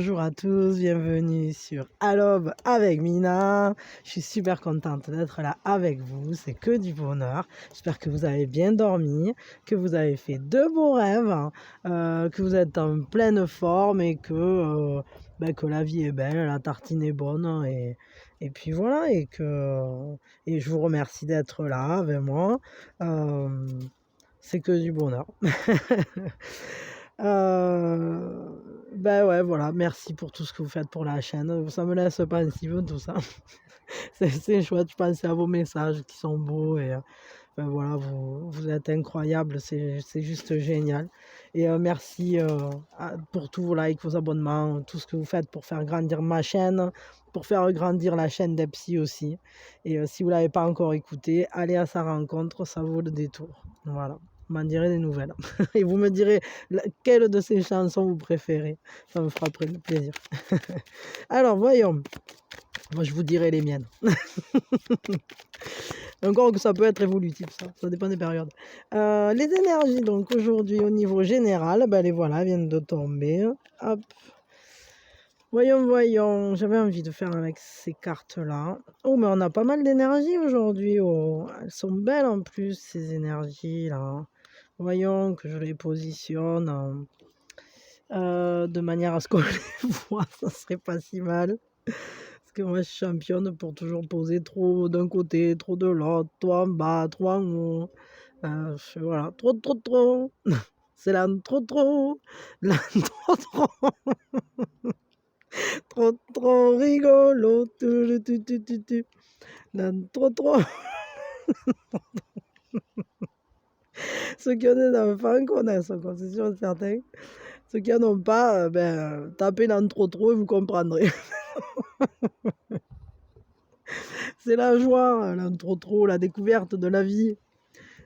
Bonjour à tous, bienvenue sur Alobe avec Mina. Je suis super contente d'être là avec vous, c'est que du bonheur. J'espère que vous avez bien dormi, que vous avez fait de beaux rêves, que vous êtes en pleine forme et que la vie est belle, la tartine est bonne et puis voilà et je vous remercie d'être là avec moi. C'est que du bonheur. Ouais, voilà, merci pour tout ce que vous faites pour la chaîne. Ça me laisse pensive, tout ça. C'est chouette, je pense à vos messages qui sont beaux voilà, vous êtes incroyables, c'est juste génial. Et merci pour tous vos likes, vos abonnements, tout ce que vous faites pour faire grandir ma chaîne, pour faire grandir la chaîne d'Epsi aussi. Et si vous ne l'avez pas encore écouté, allez à sa rencontre, ça vaut le détour. Voilà, vous m'en direz des nouvelles. Et vous me direz quelle de ces chansons vous préférez. Ça me fera plaisir. Alors, voyons. Moi, je vous dirai les miennes. Encore que ça peut être évolutif, ça dépend des périodes. Les énergies, donc aujourd'hui au niveau général, les voilà, elles viennent de tomber. Hop. Voyons, j'avais envie de faire avec ces cartes-là. Oh, mais on a pas mal d'énergie aujourd'hui. Oh. Elles sont belles en plus, ces énergies-là. Voyons que je les positionne de manière à ce qu'on les voit, ça serait pas si mal. Parce que moi, je suis championne pour toujours poser trop d'un côté, trop de l'autre, trop en bas, trop en haut. Voilà, trop. C'est là, trop. Là, trop. Trop rigolo. Là, trop. Ceux qui ont des enfants connaissent, quoi, c'est sûr et certain. Ceux qui n'en ont pas, tapez dans trop et vous comprendrez. C'est la joie, là, trop, la découverte de la vie.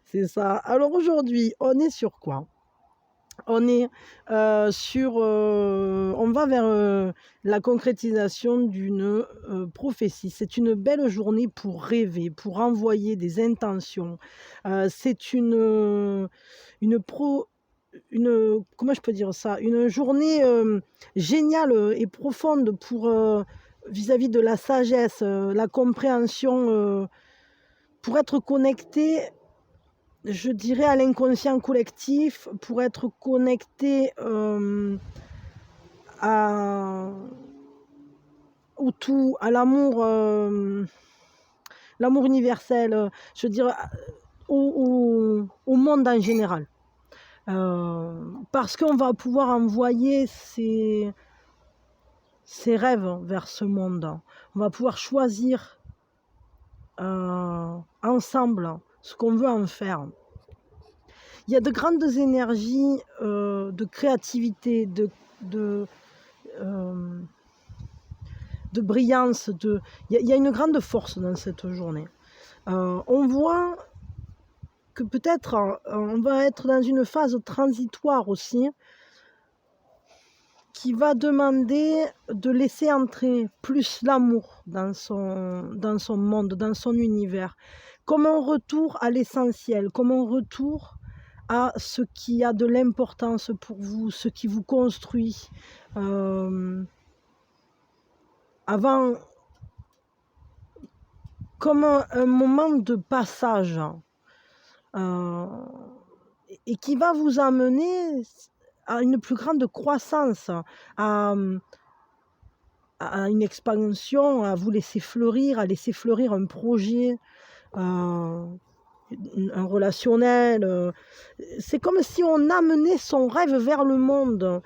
C'est ça. Alors aujourd'hui, on est sur quoi? On est on va vers la concrétisation d'une prophétie. C'est une belle journée pour rêver, pour envoyer des intentions. C'est comment je peux dire ça? Une journée géniale et profonde pour vis-à-vis de la sagesse, la compréhension, pour être connecté, je dirais, à l'inconscient collectif, pour être connecté au tout, à l'amour, l'amour universel, je veux dire, au monde en général. Parce qu'on va pouvoir envoyer ses rêves vers ce monde. On va pouvoir choisir ensemble ce qu'on veut en faire. Il y a de grandes énergies de créativité, de brillance. Il y a une grande force dans cette journée. On voit que peut-être on va être dans une phase transitoire aussi, qui va demander de laisser entrer plus l'amour dans son monde, dans son univers, comme un retour à l'essentiel, comme un retour à ce qui a de l'importance pour vous, ce qui vous construit. Avant, comme un moment de passage, et qui va vous amener à une plus grande croissance, à une expansion, à vous laisser fleurir, à laisser fleurir un projet, un relationnel. C'est comme si on amenait son rêve vers le monde,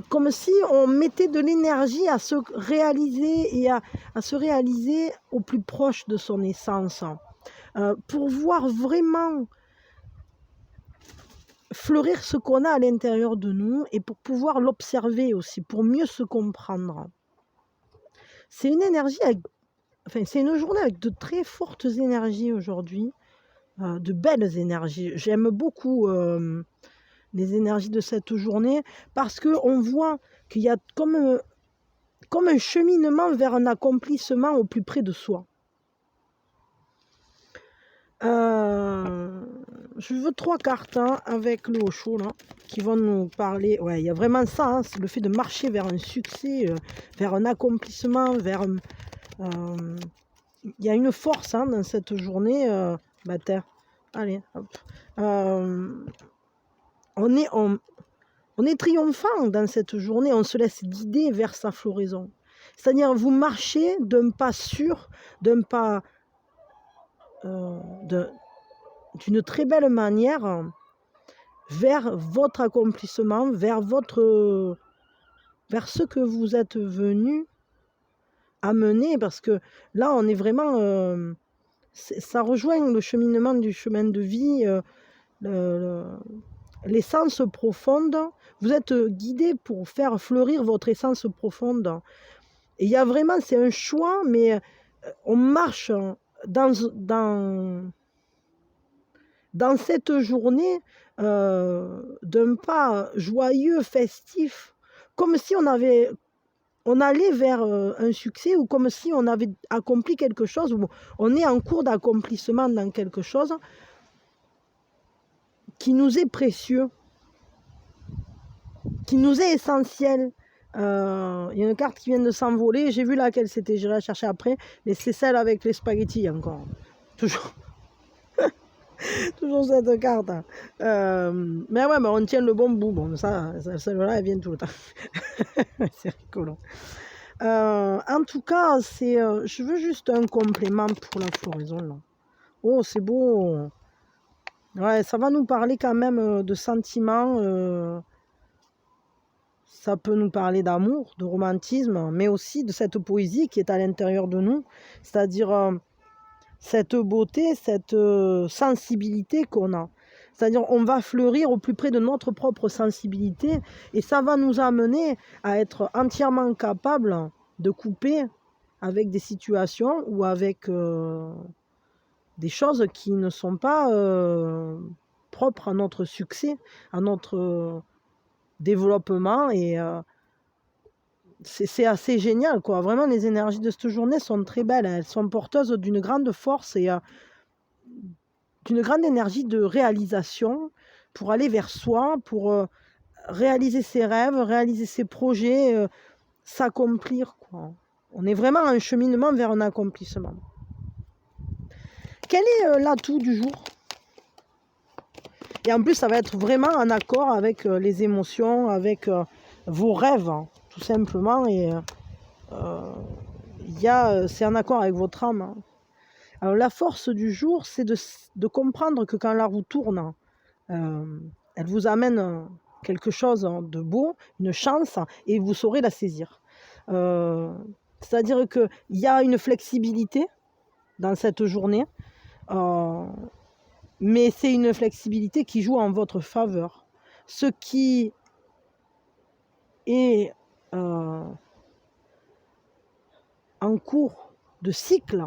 comme si on mettait de l'énergie à se réaliser et à se réaliser au plus proche de son essence, pour voir vraiment fleurir ce qu'on a à l'intérieur de nous et pour pouvoir l'observer aussi, pour mieux se comprendre. C'est une énergie c'est une journée avec de très fortes énergies aujourd'hui, de belles énergies. J'aime beaucoup les énergies de cette journée parce qu'on voit qu'il y a comme un cheminement vers un accomplissement au plus près de soi. je veux 3 cartes hein, avec le Osho, là, qui vont nous parler. Ouais, il y a vraiment ça, hein, c'est le fait de marcher vers un succès, vers un accomplissement, vers... il y a une force hein, dans cette journée. Terre. Allez, hop. On est triomphant dans cette journée, on se laisse guider vers sa floraison. C'est-à-dire, vous marchez d'un pas sûr, d'un pas... d'une très belle manière vers votre accomplissement, vers ce que vous êtes venu à mener, parce que là on est vraiment ça rejoint le cheminement du chemin de vie, l'essence profonde. Vous êtes guidé pour faire fleurir votre essence profonde, et il y a vraiment, c'est un choix, mais on marche dans cette journée d'un pas joyeux, festif, comme si on allait vers un succès, ou comme si on avait accompli quelque chose, ou on est en cours d'accomplissement dans quelque chose qui nous est précieux, qui nous est essentiel. Il y a une carte qui vient de s'envoler, j'ai vu laquelle c'était, j'irai la chercher après, mais c'est celle avec les spaghettis encore. Toujours. Toujours cette carte. Mais ouais, mais on tient le bon bout. Bon, ça celle-là, elle vient tout le temps. C'est rigolo. En tout cas, je veux juste un complément pour la floraison. Là. Oh, c'est beau. Ouais, ça va nous parler quand même de sentiments. Ça peut nous parler d'amour, de romantisme, mais aussi de cette poésie qui est à l'intérieur de nous. C'est-à-dire... cette beauté, cette sensibilité qu'on a. C'est-à-dire on va fleurir au plus près de notre propre sensibilité, et ça va nous amener à être entièrement capable de couper avec des situations ou avec des choses qui ne sont pas propres à notre succès, à notre développement, et c'est assez génial, quoi. Vraiment, les énergies de cette journée sont très belles. Elles sont porteuses d'une grande force et d'une grande énergie de réalisation pour aller vers soi, pour réaliser ses rêves, réaliser ses projets, s'accomplir, quoi. On est vraiment en cheminement vers un accomplissement. Quel est l'atout du jour? Et en plus, ça va être vraiment en accord avec les émotions, avec vos rêves, hein, tout simplement. Et c'est en accord avec votre âme. Hein. Alors, la force du jour, c'est de comprendre que quand la roue tourne, elle vous amène quelque chose de beau, une chance, et vous saurez la saisir. C'est-à-dire qu'il y a une flexibilité dans cette journée, mais c'est une flexibilité qui joue en votre faveur. Ce qui est en cours de cycle,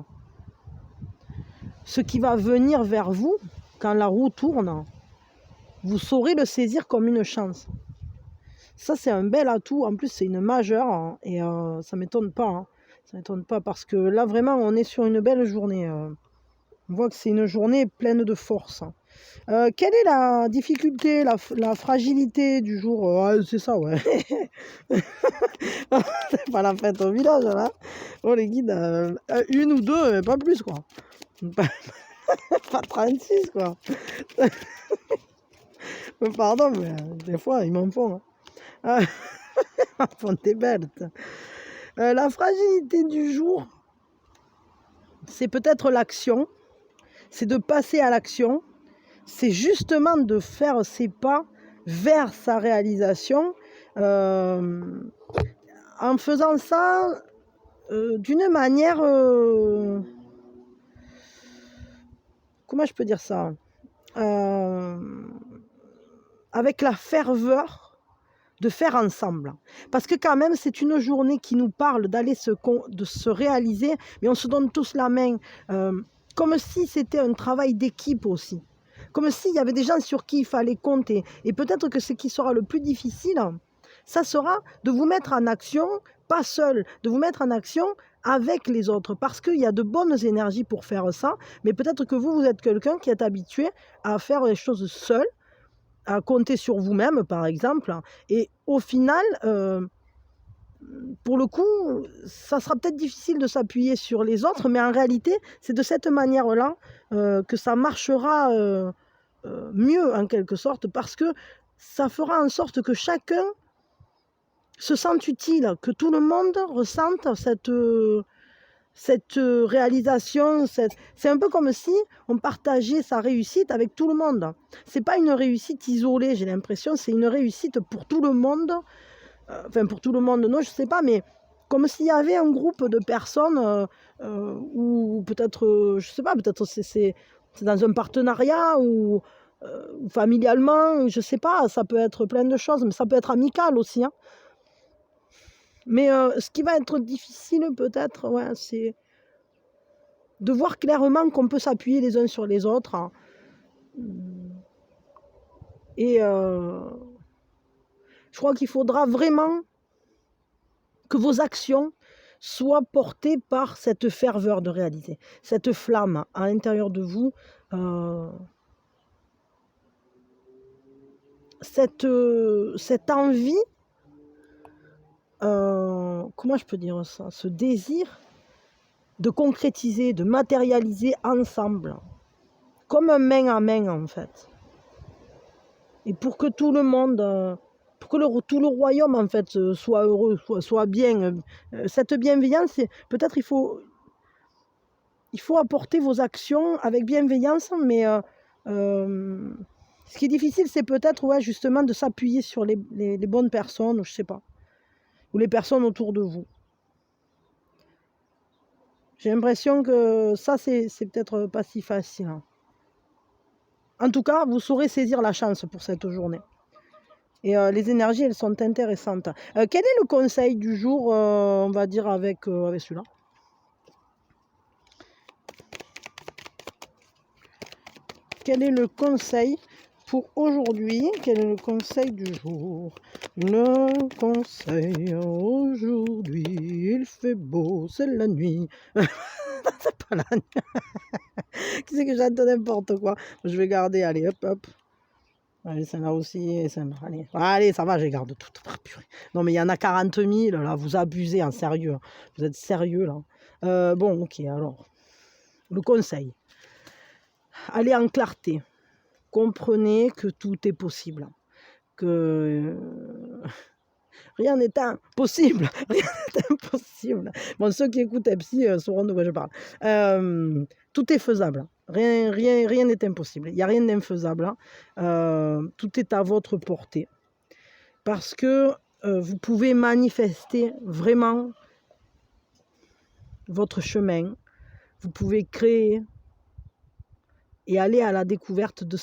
ce qui va venir vers vous quand la roue tourne, vous saurez le saisir comme une chance. Ça, c'est un bel atout. En plus, c'est une majeure, hein, et ça ne m'étonne pas. Hein. Ça m'étonne pas parce que là, vraiment, on est sur une belle journée. On voit que c'est une journée pleine de force. Quelle est la difficulté, la fragilité du jour? C'est ça, ouais. C'est pas la fête au village, là. Oh, les guides, une ou deux, mais pas plus, quoi. Pas 36, quoi. Pardon, mais des fois, ils m'en font. Hein. Ils font des belles. La fragilité du jour, c'est peut-être l'action. C'est de passer à l'action. C'est justement de faire ses pas vers sa réalisation. En faisant ça d'une manière... comment je peux dire ça, avec la ferveur de faire ensemble. Parce que quand même, c'est une journée qui nous parle de se réaliser, mais on se donne tous la main, comme si c'était un travail d'équipe aussi. Comme s'il y avait des gens sur qui il fallait compter. Et peut-être que ce qui sera le plus difficile, ça sera de vous mettre en action, pas seul, de vous mettre en action avec les autres, parce qu'il y a de bonnes énergies pour faire ça, mais peut-être que vous êtes quelqu'un qui est habitué à faire les choses seul, à compter sur vous-même, par exemple, et au final, pour le coup, ça sera peut-être difficile de s'appuyer sur les autres, mais en réalité, c'est de cette manière-là que ça marchera mieux, en quelque sorte, parce que ça fera en sorte que chacun se sente utile, que tout le monde ressente cette réalisation. C'est un peu comme si on partageait sa réussite avec tout le monde. C'est pas une réussite isolée, j'ai l'impression, c'est une réussite pour tout le monde. Enfin, pour tout le monde, non, je sais pas, mais comme s'il y avait un groupe de personnes, ou peut-être, je sais pas, peut-être c'est dans un partenariat ou familialement, je sais pas, ça peut être plein de choses, mais ça peut être amical aussi, hein. Mais ce qui va être difficile peut-être, ouais, c'est de voir clairement qu'on peut s'appuyer les uns sur les autres, hein. Et je crois qu'il faudra vraiment que vos actions soient portées par cette ferveur de réaliser, cette flamme à l'intérieur de vous, cette envie, comment je peux dire ça, ce désir de concrétiser, de matérialiser ensemble, comme un main à main en fait. Et pour que tout le monde, pour que tout le royaume en fait soit heureux, soit bien, cette bienveillance, peut-être il faut apporter vos actions avec bienveillance, mais ce qui est difficile, c'est peut-être ouais, justement de s'appuyer sur les bonnes personnes, je sais pas, ou les personnes autour de vous. J'ai l'impression que ça, c'est peut-être pas si facile, hein. En tout cas, vous saurez saisir la chance pour cette journée. Et les énergies, elles sont intéressantes. Quel est le conseil du jour, on va dire, avec celui-là? Quel est le conseil pour aujourd'hui? Quel est le conseil du jour? Le conseil aujourd'hui, il fait beau, c'est la nuit. C'est pas la nuit. Qui c'est que j'entends n'importe quoi? Je vais garder, allez, hop, hop. Allez, celle-là aussi, celle-là. Allez, ça va, je les garde toutes. Ah, purée. Non, mais il y en a 40 000, là, vous abusez, en sérieux. Vous êtes sérieux, là. Bon, ok, alors. Le conseil. Allez en clarté. Comprenez que tout est possible. Que rien n'est impossible. Rien n'est impossible. Bon, ceux qui écoutent Epsi sauront de quoi je parle. Tout est faisable. Rien n'est impossible. Il n'y a rien d'infaisable. Tout est à votre portée. Parce que vous pouvez manifester vraiment votre chemin. Vous pouvez créer et aller à la découverte de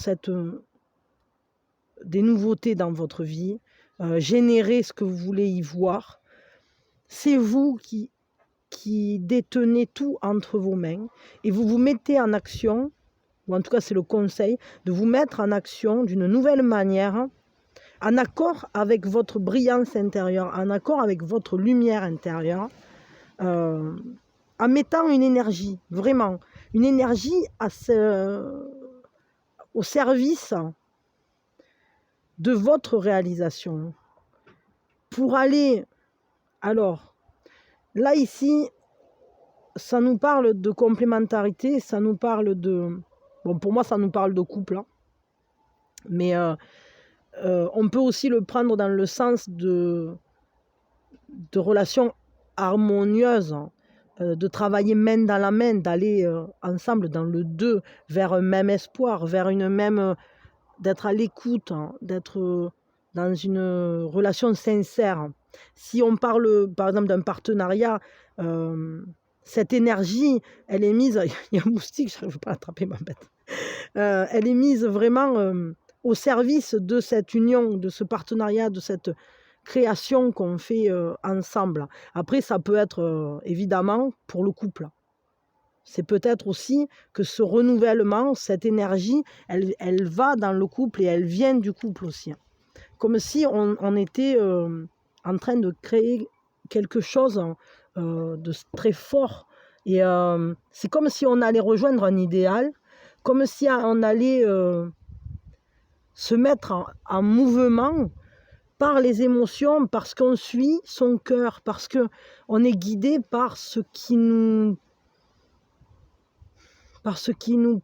des nouveautés dans votre vie, générer ce que vous voulez y voir. C'est vous qui détenez tout entre vos mains et vous vous mettez en action, ou en tout cas c'est le conseil, de vous mettre en action d'une nouvelle manière, en accord avec votre brillance intérieure, en accord avec votre lumière intérieure, en mettant une énergie, vraiment, une énergie au service de votre réalisation. Pour aller, alors, là ici, ça nous parle de complémentarité, ça nous parle de... Bon, pour moi, ça nous parle de couple, hein. Mais on peut aussi le prendre dans le sens de relations harmonieuses, hein, de travailler main dans la main, d'aller ensemble dans le deux, vers un même espoir, vers une même... d'être à l'écoute, hein, d'être dans une relation sincère. Si on parle, par exemple, d'un partenariat, cette énergie, elle est mise... Il y a un moustique, je n'arrive pas à attraper ma bête. Elle est mise vraiment au service de cette union, de ce partenariat, de cette création qu'on fait ensemble. Après, ça peut être évidemment pour le couple. C'est peut-être aussi que ce renouvellement, cette énergie, elle va dans le couple et elle vient du couple aussi. Comme si on était en train de créer quelque chose très fort. Et c'est comme si on allait rejoindre un idéal, comme si on allait se mettre en mouvement par les émotions, parce qu'on suit son cœur, parce qu'on est guidé par ce qui nous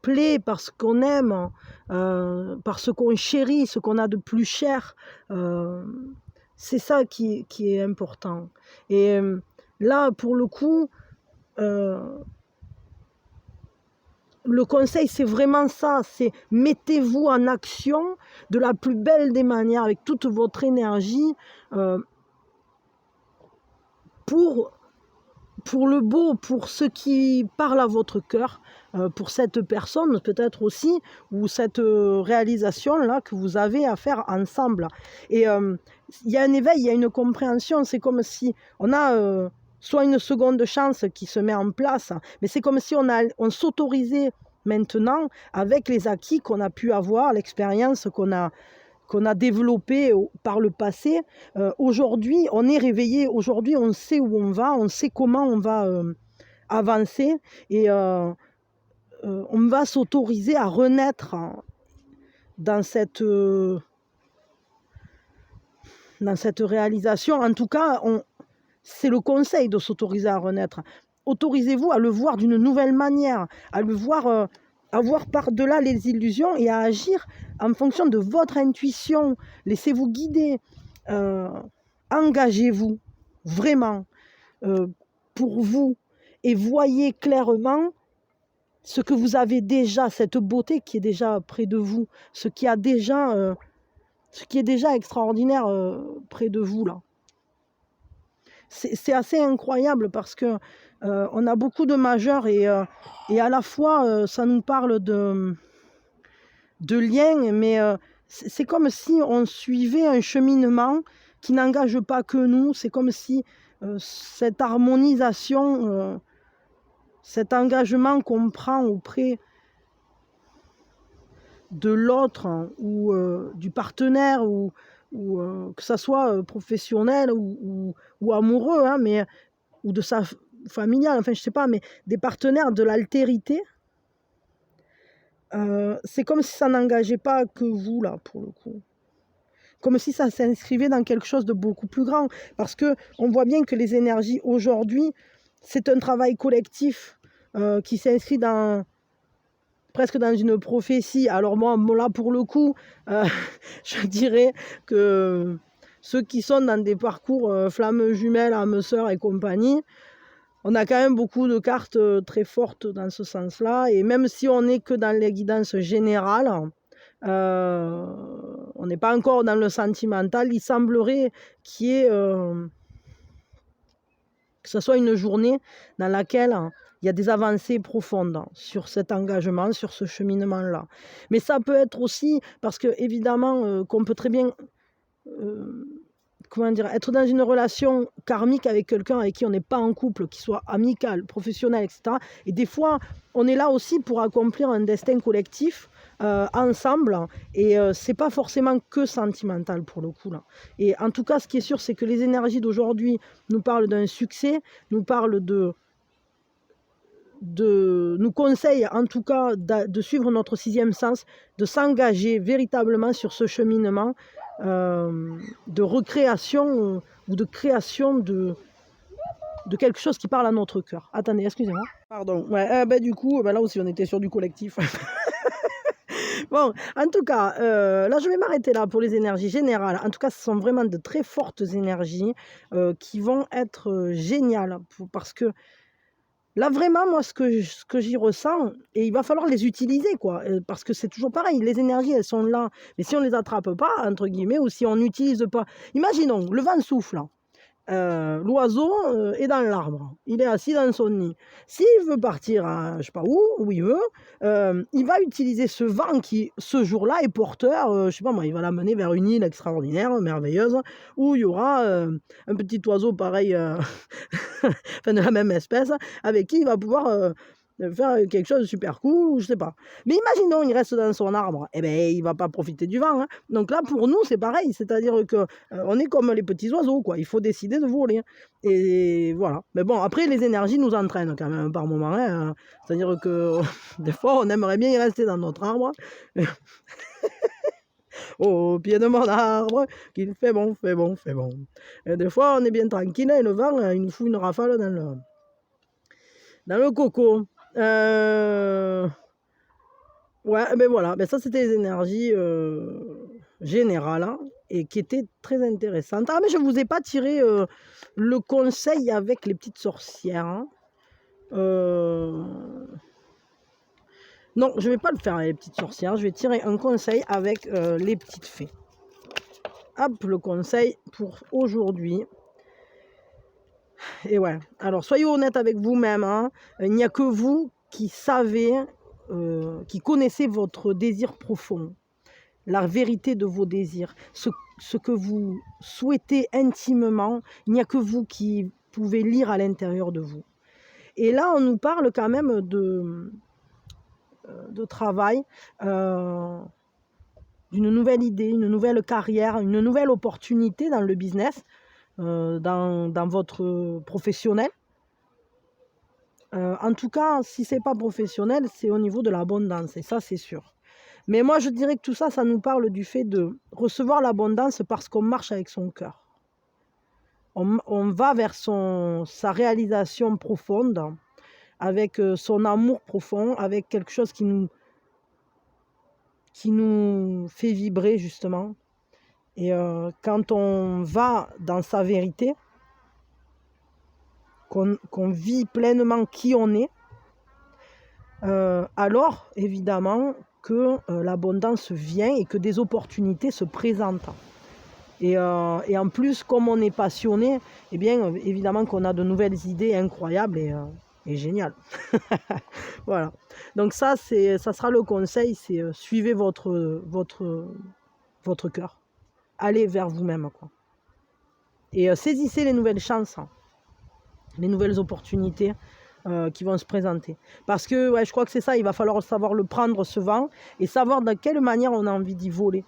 plaît, par ce qu'on aime, par ce qu'on chérit, ce qu'on a de plus cher. C'est ça qui est important. Et là, pour le coup, le conseil, c'est vraiment ça, c'est mettez-vous en action de la plus belle des manières, avec toute votre énergie, pour le beau, pour ce qui parle à votre cœur, pour cette personne peut-être aussi, ou cette réalisation-là que vous avez à faire ensemble. Et il y a un éveil, il y a une compréhension, c'est comme si on a soit une seconde chance qui se met en place, mais c'est comme si on s'autorisait maintenant, avec les acquis qu'on a pu avoir, l'expérience qu'on a développée par le passé. Aujourd'hui, on est réveillé, aujourd'hui on sait où on va, on sait comment on va avancer, et on va s'autoriser à renaître dans cette réalisation. En tout cas, c'est le conseil de s'autoriser à renaître. Autorisez-vous à le voir d'une nouvelle manière, à le voir, à voir par-delà les illusions et à agir en fonction de votre intuition. Laissez-vous guider. Engagez-vous vraiment pour vous, et voyez clairement ce que vous avez déjà, cette beauté qui est déjà près de vous, ce qui est déjà extraordinaire près de vous là. C'est assez incroyable, parce que on a beaucoup de majeurs, et à la fois ça nous parle de liens, mais c'est comme si on suivait un cheminement qui n'engage pas que nous. C'est comme si cette harmonisation, cet engagement qu'on prend auprès de l'autre, ou du partenaire, ou que ça soit professionnel ou amoureux, hein, mais, ou de sa familiale, enfin je sais pas, mais des partenaires de l'altérité, c'est comme si ça n'engageait pas que vous là, pour le coup. Comme si ça s'inscrivait dans quelque chose de beaucoup plus grand, parce que on voit bien que les énergies aujourd'hui, c'est un travail collectif qui s'inscrit presque dans une prophétie. Alors moi là, pour le coup, je dirais que ceux qui sont dans des parcours flammes jumelles, âmes sœurs et compagnie, on a quand même beaucoup de cartes très fortes dans ce sens-là. Et même si on n'est que dans les guidances générales, on n'est pas encore dans le sentimental, il semblerait qu'il y ait, que ce soit une journée dans laquelle il y a des avancées profondes sur cet engagement, sur ce cheminement-là. Mais ça peut être aussi parce que, évidemment, qu'on peut très bien être dans une relation karmique avec quelqu'un avec qui on n'est pas en couple, qui soit amical, professionnel, etc. Et des fois, on est là aussi pour accomplir un destin collectif ensemble, et c'est pas forcément que sentimental pour le coup là. Et en tout cas, ce qui est sûr, c'est que les énergies d'aujourd'hui nous parlent d'un succès, nous parlent nous conseillent en tout cas de suivre notre sixième sens, de s'engager véritablement sur ce cheminement de recréation ou de création de quelque chose qui parle à notre cœur. Attendez, excusez-moi. Pardon. Ouais, du coup, là aussi, on était sur du collectif. Bon, en tout cas, là, je vais m'arrêter là pour les énergies générales. En tout cas, ce sont vraiment de très fortes énergies qui vont être géniales, parce que là, vraiment, moi, ce que j'y ressens, et il va falloir les utiliser, quoi, parce que c'est toujours pareil, les énergies, elles sont là, mais si on les attrape pas, entre guillemets, ou si on n'utilise pas... Imaginons, le vent souffle, l'oiseau est dans l'arbre, il est assis dans son nid. S'il veut partir à je sais pas où il veut, il va utiliser ce vent qui, ce jour-là, est porteur, je sais pas moi, il va l'amener vers une île extraordinaire, merveilleuse, où il y aura un petit oiseau pareil, enfin de la même espèce, avec qui il va pouvoir faire quelque chose de super cool, ou je sais pas. Mais imaginons, il reste dans son arbre, eh ben, il va pas profiter du vent, hein. Donc là, pour nous, c'est pareil, c'est-à-dire que on est comme les petits oiseaux, quoi. Il faut décider de voler, hein. Et voilà. Mais bon, après, les énergies nous entraînent quand même par moment, hein. C'est-à-dire que des fois, on aimerait bien y rester dans notre arbre. Au pied de mon arbre, qu'il fait bon, fait bon, fait bon. Et des fois, on est bien tranquille, et le vent, il nous fout une rafale dans le coco. Ouais, ben voilà, ben ça c'était les énergies générales, hein, et qui étaient très intéressantes. Ah, mais je ne vous ai pas tiré le conseil avec les petites sorcières, hein. Non, je ne vais pas le faire avec les petites sorcières, je vais tirer un conseil avec les petites fées. Hop, le conseil pour aujourd'hui. Et ouais, alors soyez honnête avec vous-même, hein. Il n'y a que vous qui savez, qui connaissez votre désir profond, la vérité de vos désirs, ce que vous souhaitez intimement. Il n'y a que vous qui pouvez lire à l'intérieur de vous. Et là, on nous parle quand même de travail, d'une nouvelle idée, une nouvelle carrière, une nouvelle opportunité dans le business, dans votre professionnel. En tout cas, si ce n'est pas professionnel, c'est au niveau de l'abondance, et ça, c'est sûr. Mais moi, je dirais que tout ça, ça nous parle du fait de recevoir l'abondance parce qu'on marche avec son cœur. On va vers sa réalisation profonde, avec son amour profond, avec quelque chose qui nous fait vibrer, justement. Et quand on va dans sa vérité, qu'on vit pleinement qui on est, alors évidemment que l'abondance vient et que des opportunités se présentent. Et en plus, comme on est passionné, eh bien évidemment qu'on a de nouvelles idées incroyables et géniales. Voilà. Donc ça sera le conseil, c'est suivez votre cœur. Allez vers vous-même, quoi. Et saisissez les nouvelles chances, hein, les nouvelles opportunités qui vont se présenter. Parce que ouais, je crois que c'est ça, il va falloir savoir le prendre, ce vent, et savoir de quelle manière on a envie d'y voler.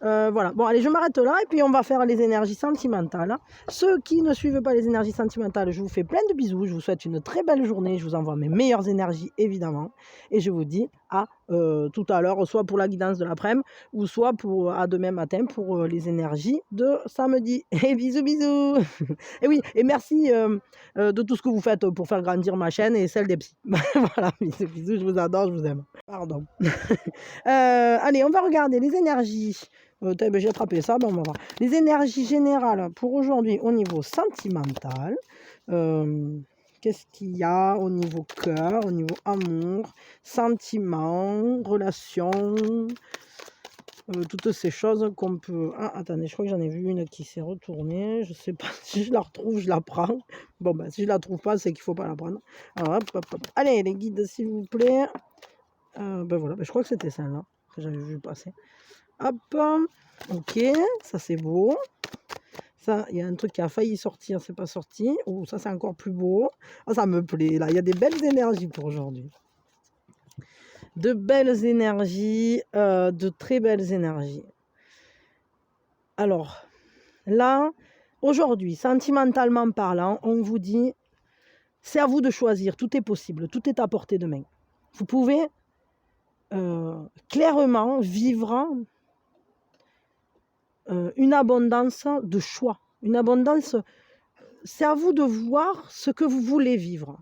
Voilà, bon allez, je m'arrête là, et puis on va faire les énergies sentimentales. Ceux qui ne suivent pas les énergies sentimentales, je vous fais plein de bisous, je vous souhaite une très belle journée, je vous envoie mes meilleures énergies évidemment, et je vous dis à tout à l'heure, soit pour la guidance de l'après-midi, ou soit à demain matin pour les énergies de samedi. Et bisous bisous. Et oui, et merci de tout ce que vous faites pour faire grandir ma chaîne et celle des psys. Voilà, bisous bisous, je vous adore, je vous aime. Pardon. Allez, on va regarder les énergies. J'ai attrapé ça, bon, on va voir. Les énergies générales pour aujourd'hui au niveau sentimental. Qu'est-ce qu'il y a au niveau cœur, au niveau amour, sentiment, relation, toutes ces choses qu'on peut... Ah, attendez, je crois que j'en ai vu une qui s'est retournée. Je sais pas si je la retrouve, je la prends. Bon, ben, si je la trouve pas, c'est qu'il faut pas la prendre. Alors, hop, hop, hop. Allez, les guides, s'il vous plaît. Ben voilà, je crois que c'était celle-là que j'avais vu passer. Hop, ok, ça c'est beau. Ça, il y a un truc qui a failli sortir, c'est pas sorti. Oh, ça c'est encore plus beau. Ah, ça me plaît, là, il y a des belles énergies pour aujourd'hui. De belles énergies, de très belles énergies. Alors, là, aujourd'hui, sentimentalement parlant, on vous dit, c'est à vous de choisir, tout est possible, tout est à portée de main. Vous pouvez clairement vivre une abondance de choix, une abondance, c'est à vous de voir ce que vous voulez vivre,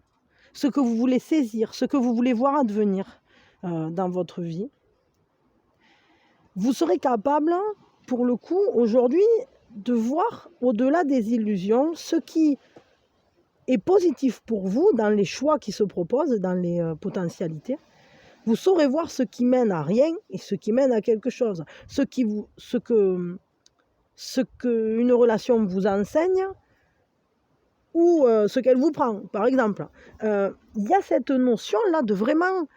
ce que vous voulez saisir, ce que vous voulez voir advenir dans votre vie. Vous serez capable, pour le coup, aujourd'hui, de voir au-delà des illusions ce qui est positif pour vous dans les choix qui se proposent, dans les potentialités. Vous saurez voir ce qui mène à rien et ce qui mène à quelque chose, ce que une relation vous enseigne ou ce qu'elle vous prend, par exemple. Il y a cette notion-là de vraiment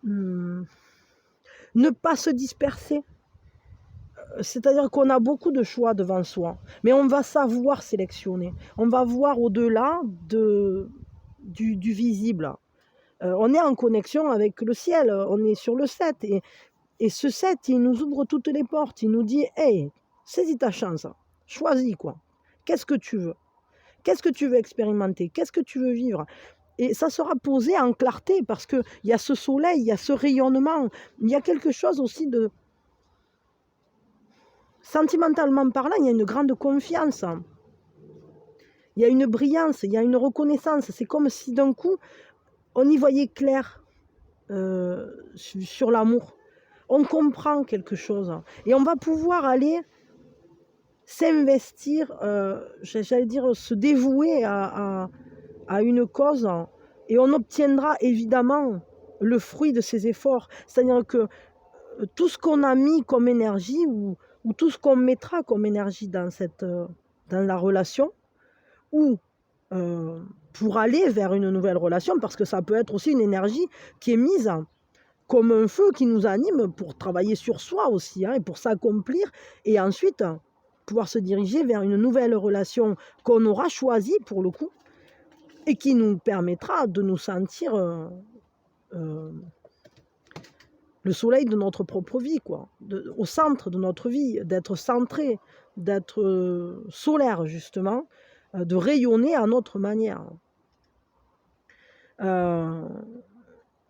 ne pas se disperser. C'est-à-dire qu'on a beaucoup de choix devant soi, mais on va savoir sélectionner. On va voir au-delà de du visible. On est en connexion avec le ciel, on est sur le 7. Et ce 7, il nous ouvre toutes les portes. Il nous dit, hey, saisis ta chance, choisis quoi. Qu'est-ce que tu veux? Qu'est-ce que tu veux expérimenter? Qu'est-ce que tu veux vivre? Et ça sera posé en clarté parce qu'il y a ce soleil, il y a ce rayonnement. Il y a quelque chose aussi de... Sentimentalement parlant, il y a une grande confiance. Il y a une brillance, il y a une reconnaissance. C'est comme si d'un coup, on y voyait clair sur l'amour. On comprend quelque chose. Et on va pouvoir aller s'investir, j'allais dire, se dévouer à une cause. Et on obtiendra évidemment le fruit de ces efforts. C'est-à-dire que tout ce qu'on a mis comme énergie ou tout ce qu'on mettra comme énergie dans la relation, ou pour aller vers une nouvelle relation, parce que ça peut être aussi une énergie qui est mise comme un feu qui nous anime pour travailler sur soi aussi, et pour s'accomplir, et ensuite pouvoir se diriger vers une nouvelle relation qu'on aura choisie pour le coup, et qui nous permettra de nous sentir le soleil de notre propre vie, quoi, au centre de notre vie, d'être centré, d'être solaire justement, de rayonner à notre manière.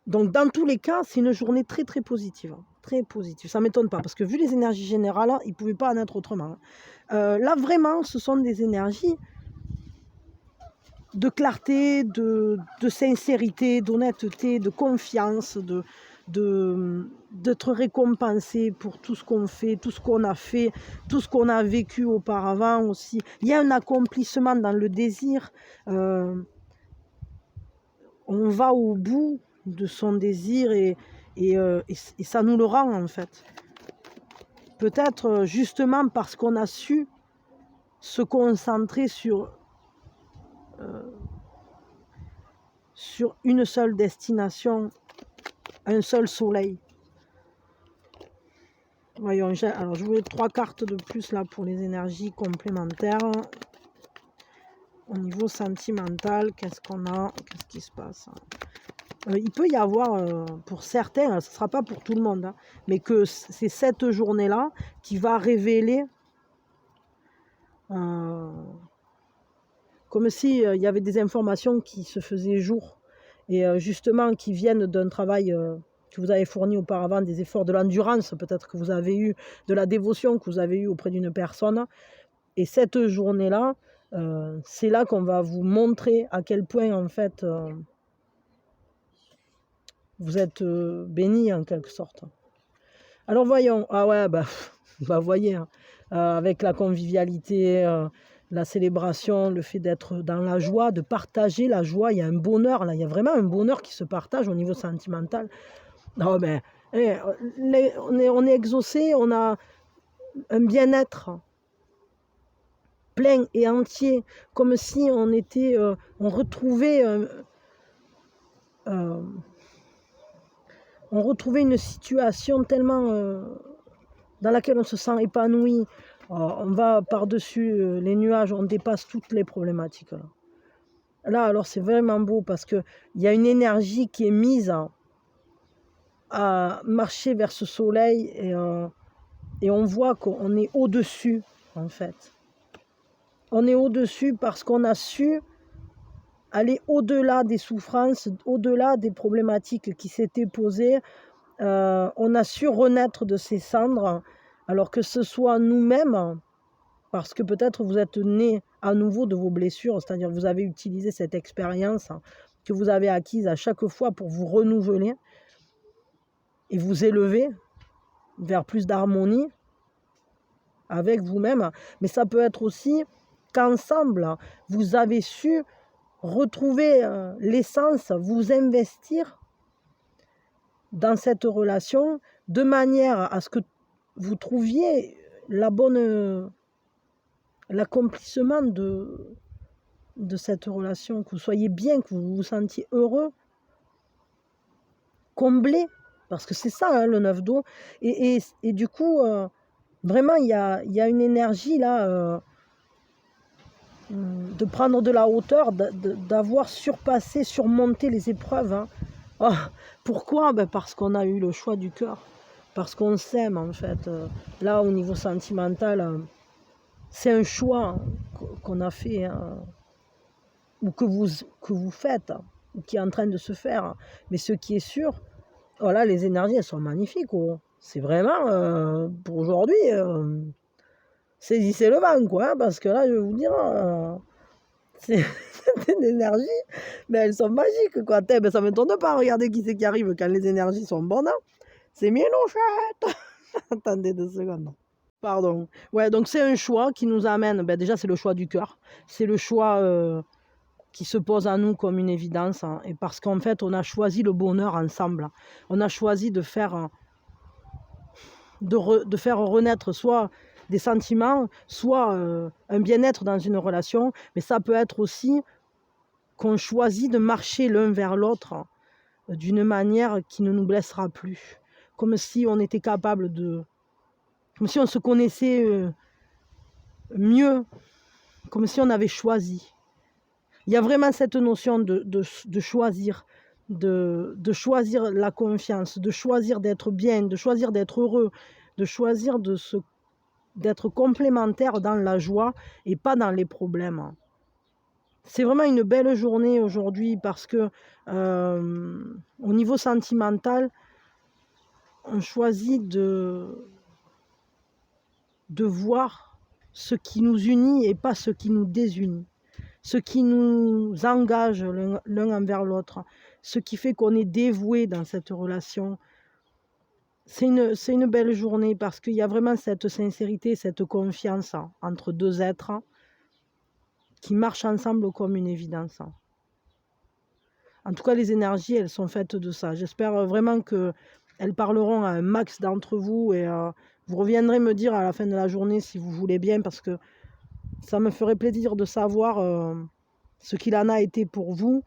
Donc dans tous les cas, c'est une journée très très positive. Très positive, ça ne m'étonne pas, parce que vu les énergies générales, il ne pouvait pas en être autrement. Là vraiment, ce sont des énergies de clarté, de sincérité, d'honnêteté, de confiance, d'être récompensé pour tout ce qu'on fait, tout ce qu'on a fait, tout ce qu'on a vécu auparavant aussi. Il y a un accomplissement dans le désir. On va au bout de son désir et ça nous le rend en fait. Peut-être justement parce qu'on a su se concentrer sur une seule destination, un seul soleil. Voyons, alors je voulais 3 cartes de plus là pour les énergies complémentaires. Au niveau sentimental, qu'est-ce qu'on a? Qu'est-ce qui se passe? Il peut y avoir, pour certains, ce ne sera pas pour tout le monde, mais que c'est cette journée-là qui va révéler comme s'il y avait des informations qui se faisaient jour et justement qui viennent d'un travail que vous avez fourni auparavant, des efforts, de l'endurance peut-être que vous avez eu, de la dévotion que vous avez eue auprès d'une personne. Et cette journée-là, c'est là qu'on va vous montrer à quel point en fait vous êtes béni en quelque sorte. Alors voyons, ah ouais, voyez, hein, avec la convivialité, la célébration, le fait d'être dans la joie, de partager la joie, il y a un bonheur là, il y a vraiment un bonheur qui se partage au niveau sentimental. Non mais on est exaucé, on a un bien-être plein et entier, comme si on était, on retrouvait une situation tellement dans laquelle on se sent épanoui. On va par-dessus les nuages, on dépasse toutes les problématiques. Là alors c'est vraiment beau parce qu'il y a une énergie qui est mise à marcher vers ce soleil et on voit qu'on est au-dessus en fait. On est au-dessus parce qu'on a su aller au-delà des souffrances, au-delà des problématiques qui s'étaient posées. On a su renaître de ces cendres, alors que ce soit nous-mêmes, parce que peut-être vous êtes nés à nouveau de vos blessures, c'est-à-dire que vous avez utilisé cette expérience que vous avez acquise à chaque fois pour vous renouveler et vous élever vers plus d'harmonie avec vous-même. Mais ça peut être aussi qu'ensemble, vous avez su retrouver l'essence, vous investir dans cette relation de manière à ce que vous trouviez l'accomplissement de cette relation, que vous soyez bien, que vous vous sentiez heureux, comblé, parce que c'est ça hein, le 9 d'eau. Et du coup, vraiment, il y a une énergie là de prendre de la hauteur, d'avoir surpassé, surmonté les épreuves. Hein. Oh, pourquoi? Ben parce qu'on a eu le choix du cœur, parce qu'on s'aime en fait. Là, au niveau sentimental, c'est un choix qu'on a fait, hein, ou que vous faites, hein, ou qui est en train de se faire. Mais ce qui est sûr, voilà, les énergies, elles sont magnifiques. Oh. C'est vraiment, pour aujourd'hui, saisissez le vent, quoi, hein, parce que là, je vais vous dire, c'est des énergies, mais elles sont magiques, quoi. Ben, ça ne m'étonne pas, regardez qui c'est qui arrive quand les énergies sont bonnes. Hein. C'est Milochette. Attendez 2 secondes. Pardon. Ouais, donc c'est un choix qui nous amène, ben déjà c'est le choix du cœur. C'est le choix qui se pose à nous comme une évidence. Hein, et parce qu'en fait, on a choisi le bonheur ensemble. Hein. On a choisi de faire, de faire renaître soit des sentiments, soit un bien-être dans une relation. Mais ça peut être aussi qu'on choisit de marcher l'un vers l'autre d'une manière qui ne nous blessera plus. Comme si on était capable de... Comme si on se connaissait mieux, comme si on avait choisi. Il y a vraiment cette notion de choisir, de choisir la confiance, de choisir d'être bien, de choisir d'être heureux, de choisir d'être complémentaire dans la joie et pas dans les problèmes. C'est vraiment une belle journée aujourd'hui parce que au niveau sentimental, on choisit de voir ce qui nous unit et pas ce qui nous désunit, ce qui nous engage l'un envers l'autre, ce qui fait qu'on est dévoué dans cette relation. C'est une belle journée parce qu'il y a vraiment cette sincérité, cette confiance entre deux êtres qui marchent ensemble comme une évidence. En tout cas, les énergies, elles sont faites de ça. J'espère vraiment qu'elles parleront à un max d'entre vous et vous reviendrez me dire à la fin de la journée si vous voulez bien, parce que ça me ferait plaisir de savoir ce qu'il en a été pour vous.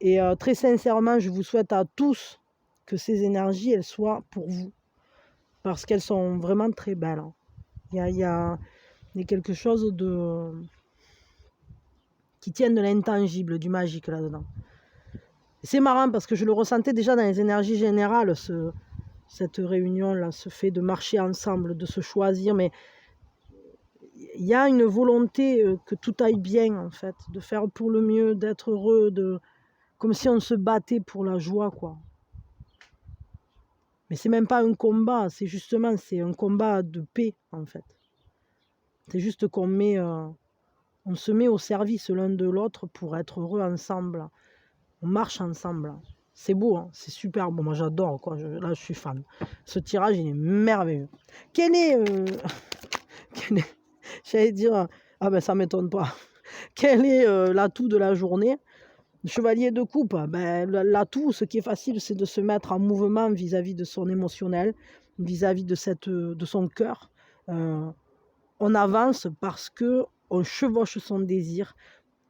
Et très sincèrement, je vous souhaite à tous que ces énergies, elles soient pour vous, parce qu'elles sont vraiment très belles. Il y a quelque chose qui tient de l'intangible, du magique là-dedans. C'est marrant parce que je le ressentais déjà dans les énergies générales, cette réunion-là, ce fait de marcher ensemble, de se choisir, mais il y a une volonté que tout aille bien, en fait, de faire pour le mieux, d'être heureux, comme si on se battait pour la joie, quoi. Mais c'est même pas un combat, c'est un combat de paix, en fait. C'est juste qu'on on se met au service l'un de l'autre pour être heureux ensemble. On marche ensemble. C'est beau, hein, c'est super beau. Moi, j'adore, quoi. Là, je suis fan. Ce tirage, il est merveilleux. Quel est... J'allais dire... Ah ben, ça m'étonne pas. Quel est l'atout de la journée? Chevalier de coupe. Ben, l'atout, ce qui est facile, c'est de se mettre en mouvement vis-à-vis de son émotionnel, vis-à-vis de son cœur. On avance parce qu'on chevauche son désir.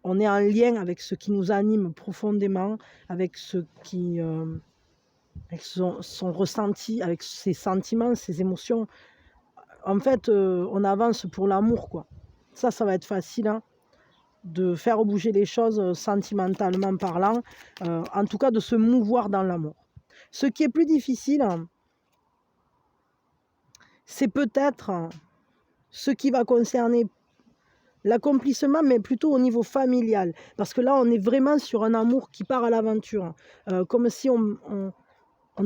On est en lien avec ce qui nous anime profondément, avec ce qui, avec son ressenti, avec ses sentiments, ses émotions. En fait, on avance pour l'amour, quoi. Ça va être facile, hein, de faire bouger les choses sentimentalement parlant, en tout cas de se mouvoir dans l'amour. Ce qui est plus difficile, c'est peut-être ce qui va concerner l'accomplissement, mais plutôt au niveau familial. Parce que là, on est vraiment sur un amour qui part à l'aventure. Comme si on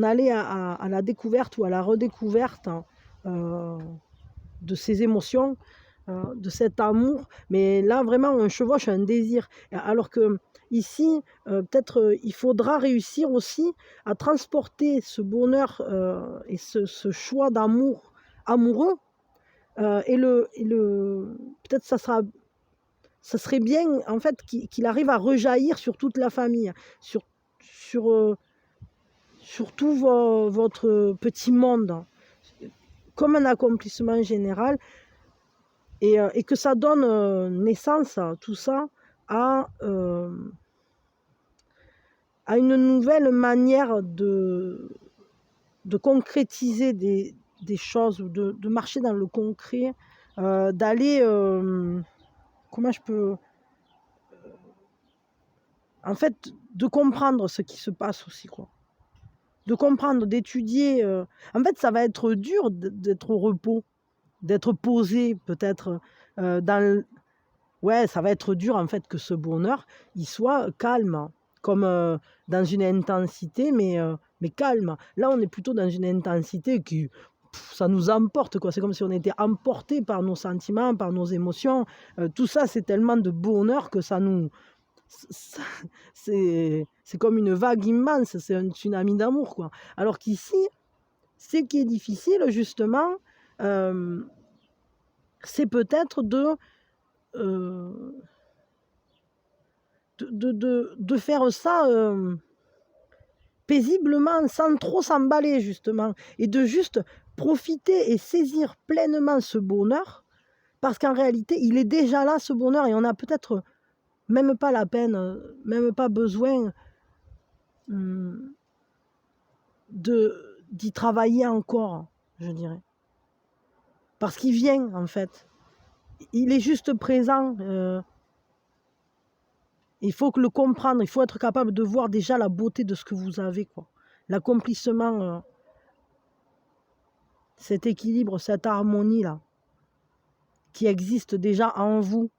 allait à la découverte ou à la redécouverte de ses émotions, de cet amour. Mais là, vraiment, on chevauche un désir. Alors que ici, peut-être il faudra réussir aussi à transporter ce bonheur et ce choix d'amour amoureux. Peut-être ça serait bien en fait qu'il arrive à rejaillir sur toute la famille, sur tout votre petit monde, comme un accomplissement général, et que ça donne naissance, tout ça, à une nouvelle manière de concrétiser des choses, ou de marcher dans le concret, d'aller... comment je peux en fait, de comprendre ce qui se passe aussi, quoi. De comprendre, d'étudier. En fait, ça va être dur d'être au repos, d'être posé, peut-être ouais, ça va être dur, en fait, que ce bonheur, il soit calme, comme dans une intensité, mais calme. Là, on est plutôt dans une intensité qui, ça nous emporte, quoi. C'est comme si on était emporté par nos sentiments, par nos émotions. Tout ça, c'est tellement de bonheur que ça nous, ça- c'est comme une vague immense, c'est un tsunami d'amour, quoi. Alors qu'ici, ce qui est difficile, justement, euh, c'est peut-être euh, de faire ça paisiblement, sans trop s'emballer, justement, et de juste profiter et saisir pleinement ce bonheur, parce qu'en réalité, il est déjà là, ce bonheur, et on n'a peut-être même pas la peine, même pas besoin hum, d'y travailler encore, je dirais. Parce qu'il vient, en fait. Il est juste présent. Il faut le comprendre. Il faut être capable de voir déjà la beauté de ce que vous avez, quoi. L'accomplissement, cet équilibre, cette harmonie-là, qui existe déjà en vous.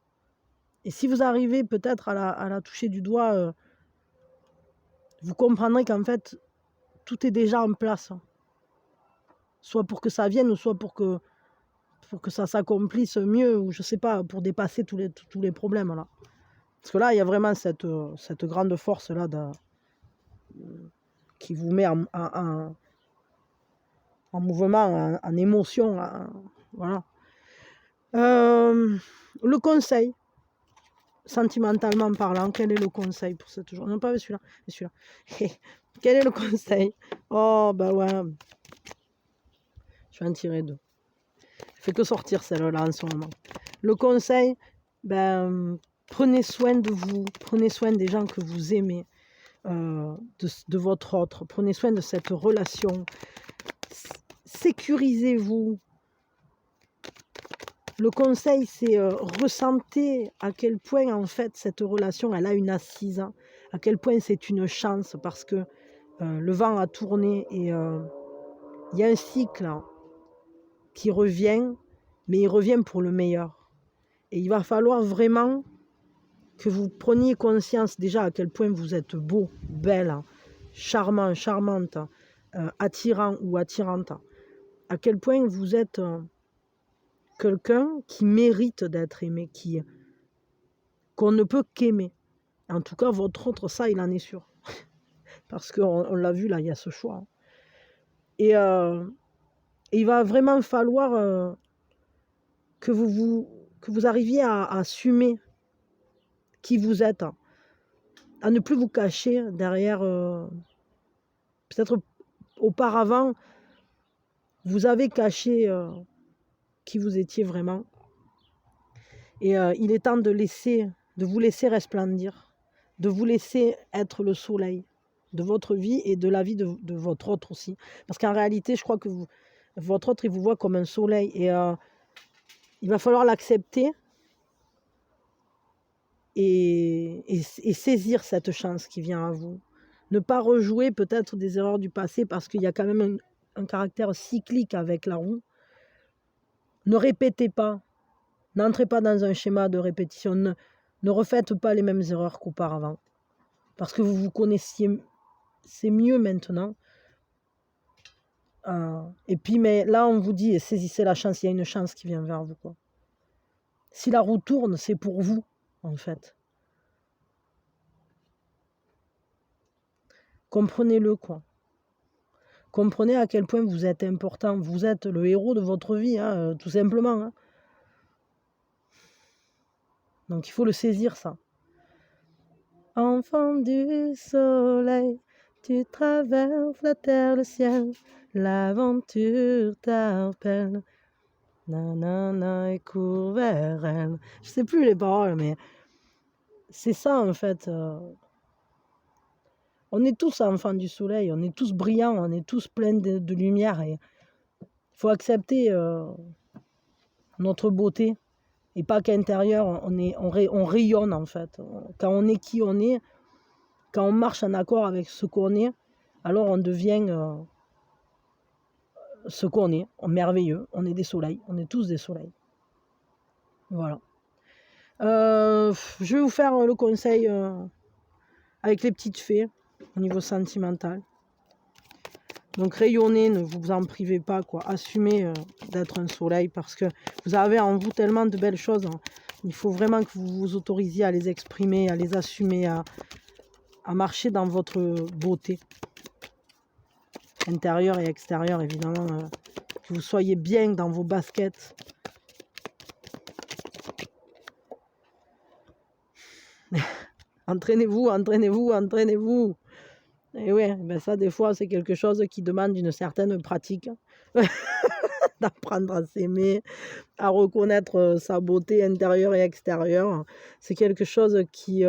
Et si vous arrivez peut-être à la toucher du doigt, vous comprendrez qu'en fait, tout est déjà en place. Soit pour que ça vienne, ou soit pour que ça s'accomplisse mieux, ou je sais pas, pour dépasser tous les problèmes, là. Parce que là, il y a vraiment cette grande force-là qui vous met en mouvement, en émotion. Voilà. Le conseil, sentimentalement parlant, quel est le conseil pour cette journée? Non, pas celui-là, mais celui-là. Quel est le conseil? Oh, bah ouais. Je vais en tirer deux. Je fais que sortir celle-là en ce moment. Le conseil, ben, prenez soin de vous, prenez soin des gens que vous aimez, de votre autre, prenez soin de cette relation, sécurisez-vous. Le conseil, c'est ressentez à quel point, en fait, cette relation, elle a une assise, hein, à quel point c'est une chance, parce que le vent a tourné et il y a un cycle, hein, qui revient, mais il revient pour le meilleur. Et il va falloir vraiment que vous preniez conscience déjà à quel point vous êtes beau, belle, charmant, charmante, attirant ou attirante, à quel point vous êtes quelqu'un qui mérite d'être aimé, qu'on ne peut qu'aimer. En tout cas, votre autre, ça, il en est sûr. Parce qu'on l'a vu, là, il y a ce choix. Et il va vraiment falloir que vous arriviez à assumer qui vous êtes, à ne plus vous cacher derrière. Peut-être auparavant, vous avez caché qui vous étiez vraiment. Et il est temps de vous laisser resplendir, de vous laisser être le soleil de votre vie et de la vie de votre autre aussi. Parce qu'en réalité, je crois que votre autre, il vous voit comme un soleil. Et il va falloir l'accepter et saisir cette chance qui vient à vous. Ne pas rejouer peut-être des erreurs du passé, parce qu'il y a quand même un caractère cyclique avec la roue. Ne répétez pas. N'entrez pas dans un schéma de répétition. Ne refaites pas les mêmes erreurs qu'auparavant. Parce que vous vous connaissiez, c'est mieux maintenant. Et puis, mais là, on vous dit, saisissez la chance, il y a une chance qui vient vers vous, quoi. Si la roue tourne, c'est pour vous, en fait. Comprenez-le, quoi. Comprenez à quel point vous êtes important. Vous êtes le héros de votre vie, hein, tout simplement. Hein. Donc, il faut le saisir, ça. Enfant du soleil, tu traverses la terre, le ciel, l'aventure t'appelle. Nanana, et cours vers elle. Je sais plus les paroles, mais c'est ça, en fait. On est tous enfants du soleil, on est tous brillants, on est tous pleins de lumière. Et il faut accepter notre beauté. Et pas qu'à l'intérieur, on rayonne, en fait. Quand on est qui on est, quand on marche en accord avec ce qu'on est, alors on devient ce qu'on est, merveilleux, on est des soleils, on est tous des soleils. Voilà. Je vais vous faire le conseil avec les petites fées au niveau sentimental. Donc rayonnez, ne vous en privez pas, quoi. Assumez d'être un soleil parce que vous avez en vous tellement de belles choses. Hein. Il faut vraiment que vous vous autorisiez à les exprimer, à les assumer, à marcher dans votre beauté intérieure et extérieure, évidemment. Que vous soyez bien dans vos baskets. Entraînez-vous, entraînez-vous, entraînez-vous. Et ouais, ben ça, des fois, c'est quelque chose qui demande une certaine pratique. D'apprendre à s'aimer, à reconnaître sa beauté intérieure et extérieure. C'est quelque chose qui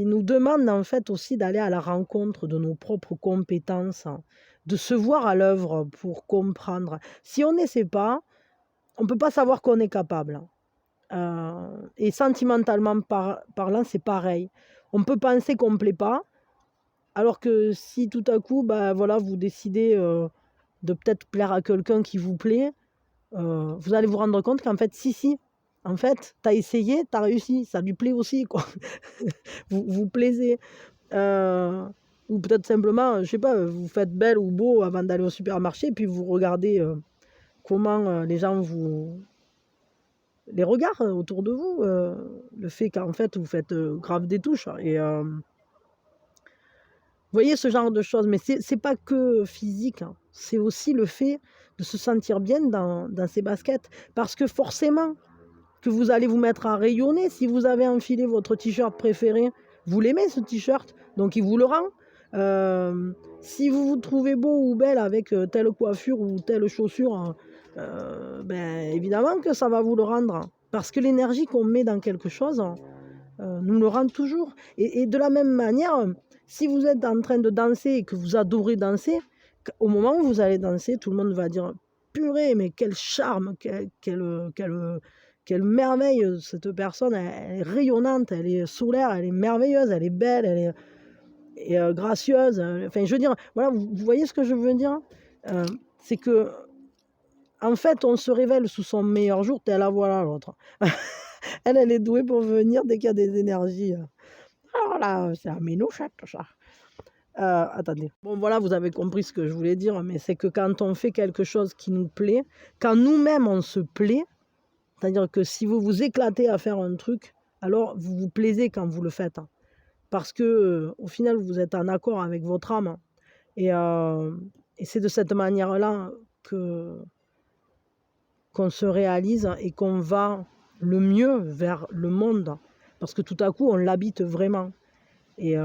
nous demande en fait aussi d'aller à la rencontre de nos propres compétences, de se voir à l'œuvre pour comprendre. Si on n'essaie pas, on ne peut pas savoir qu'on est capable. Et sentimentalement parlant, c'est pareil. On peut penser qu'on ne plaît pas, alors que si tout à coup, bah, voilà, vous décidez de peut-être plaire à quelqu'un qui vous plaît, vous allez vous rendre compte qu'en fait, si, en fait, tu as essayé, tu as réussi, ça lui plaît aussi, quoi. vous plaisez. Ou peut-être simplement, je sais pas, vous faites belle ou beau avant d'aller au supermarché, puis vous regardez comment les gens les regardent autour de vous. Le fait qu'en fait, vous faites grave des touches. Et vous voyez ce genre de choses, mais c'est pas que physique, hein. C'est aussi le fait de se sentir bien dans ses baskets. Parce que forcément, que vous allez vous mettre à rayonner. Si vous avez enfilé votre t-shirt préféré, vous l'aimez ce t-shirt, donc il vous le rend. Si vous vous trouvez beau ou belle avec telle coiffure ou telle chaussure, ben, évidemment que ça va vous le rendre. Parce que l'énergie qu'on met dans quelque chose nous le rend toujours. Et de la même manière, si vous êtes en train de danser et que vous adorez danser, au moment où vous allez danser, tout le monde va dire « Purée, mais quel charme, quelle merveille, cette personne, elle est rayonnante, elle est solaire, elle est merveilleuse, elle est belle, elle est gracieuse. » Enfin, je veux dire, voilà, vous voyez ce que je veux dire? C'est que, en fait, on se révèle sous son meilleur jour, tel la voilà l'autre. Elle est douée pour venir dès qu'il y a des énergies. Alors là, c'est un ménouchette, ça. Attendez. Bon, voilà, vous avez compris ce que je voulais dire, mais c'est que quand on fait quelque chose qui nous plaît, quand nous-mêmes on se plaît, c'est-à-dire que si vous vous éclatez à faire un truc, alors vous vous plaisez quand vous le faites. Parce que au final, vous êtes en accord avec votre âme. Et c'est de cette manière-là qu'on se réalise et qu'on va le mieux vers le monde. Parce que tout à coup, on l'habite vraiment. Et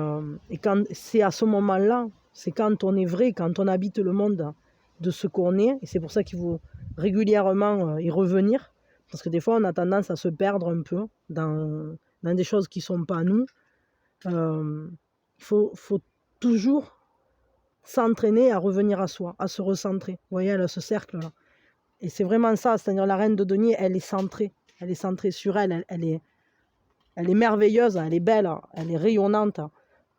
quand c'est à ce moment-là, c'est quand on est vrai, quand on habite le monde de ce qu'on est. Et c'est pour ça qu'il faut régulièrement y revenir. Parce que des fois, on a tendance à se perdre un peu dans des choses qui ne sont pas nous. Il faut toujours s'entraîner à revenir à soi, à se recentrer. Vous voyez, elle a ce cercle-là. Et c'est vraiment ça, c'est-à-dire la reine de denier, elle est centrée. Elle est centrée sur elle, elle est merveilleuse, elle est belle, elle est rayonnante,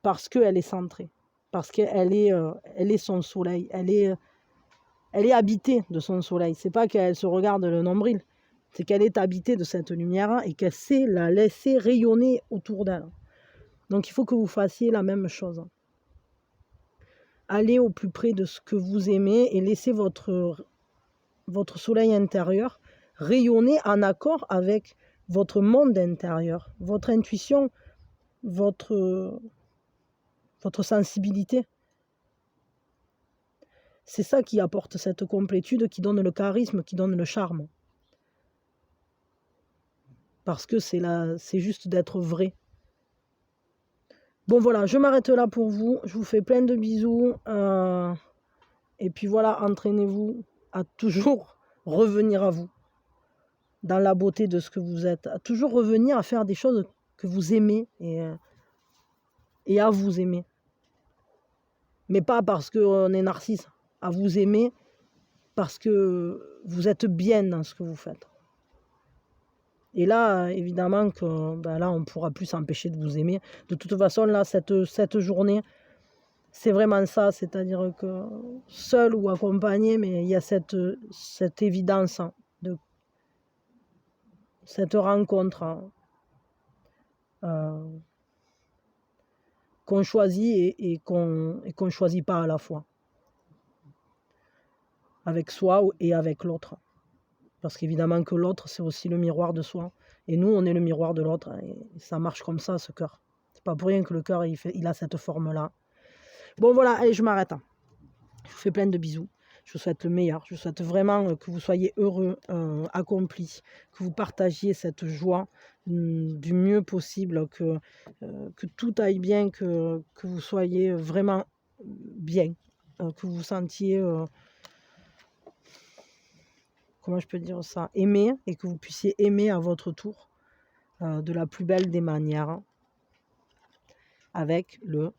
parce qu'elle est centrée. Parce qu'elle est son soleil, elle est habitée de son soleil. C'est pas qu'elle se regarde le nombril, c'est qu'elle est habitée de cette lumière et qu'elle sait la laisser rayonner autour d'elle. Donc il faut que vous fassiez la même chose. Allez au plus près de ce que vous aimez et laissez votre soleil intérieur rayonner en accord avec votre monde intérieur, votre intuition, votre sensibilité. C'est ça qui apporte cette complétude, qui donne le charisme, qui donne le charme. Parce que c'est juste d'être vrai. Bon voilà, je m'arrête là pour vous. Je vous fais plein de bisous. Et puis voilà, entraînez-vous à toujours revenir à vous. Dans la beauté de ce que vous êtes. À toujours revenir à faire des choses que vous aimez et à vous aimer. Mais pas parce qu'on est narcisse. À vous aimer parce que vous êtes bien dans ce que vous faites. Et là, évidemment que ben là, on ne pourra plus s'empêcher de vous aimer. De toute façon, là, cette journée, c'est vraiment ça, c'est-à-dire que seul ou accompagné, mais il y a cette évidence, de cette rencontre qu'on choisit et qu'on ne choisit pas à la fois, avec soi et avec l'autre. Parce qu'évidemment que l'autre, c'est aussi le miroir de soi. Et nous, on est le miroir de l'autre. Et ça marche comme ça, ce cœur. C'est pas pour rien que le cœur, il a cette forme-là. Bon, voilà, allez, je m'arrête. Je vous fais plein de bisous. Je vous souhaite le meilleur. Je vous souhaite vraiment que vous soyez heureux, accomplis, que vous partagiez cette joie du mieux possible, que tout aille bien, que vous soyez vraiment bien, que vous vous sentiez, comment je peux dire ça, aimé, et que vous puissiez aimer à votre tour de la plus belle des manières, avec le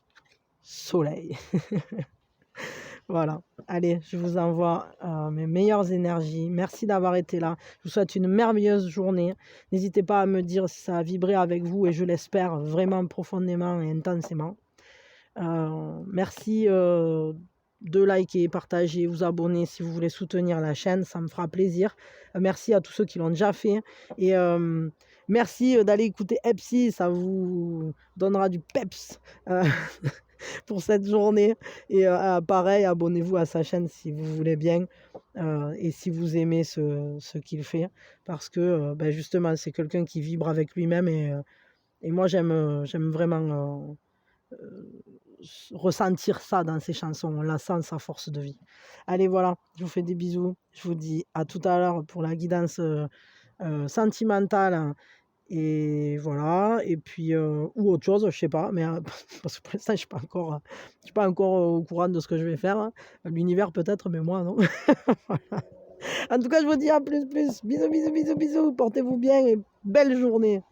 soleil. Voilà, allez, je vous envoie mes meilleures énergies. Merci d'avoir été là. Je vous souhaite une merveilleuse journée. N'hésitez pas à me dire si ça a vibré avec vous, et je l'espère vraiment profondément et intensément. Merci de liker, partager, vous abonner si vous voulez soutenir la chaîne, ça me fera plaisir. Merci à tous ceux qui l'ont déjà fait. Et merci d'aller écouter Epsi, ça vous donnera du peps. Pour cette journée. Et pareil, abonnez-vous à sa chaîne si vous voulez bien, et si vous aimez ce qu'il fait, parce que ben justement, c'est quelqu'un qui vibre avec lui-même, et moi j'aime vraiment ressentir ça dans ses chansons. On la sent, sa force de vie. Allez, voilà, je vous fais des bisous. Je vous dis à tout à l'heure pour la guidance sentimentale. Et voilà, et puis ou autre chose, je sais pas, mais parce que pour l'instant, je suis pas encore au courant de ce que je vais faire, hein. L'univers peut-être, mais moi non. Voilà. En tout cas, je vous dis à plus. Bisous, bisous, bisous, bisous. Portez-vous bien et belle journée.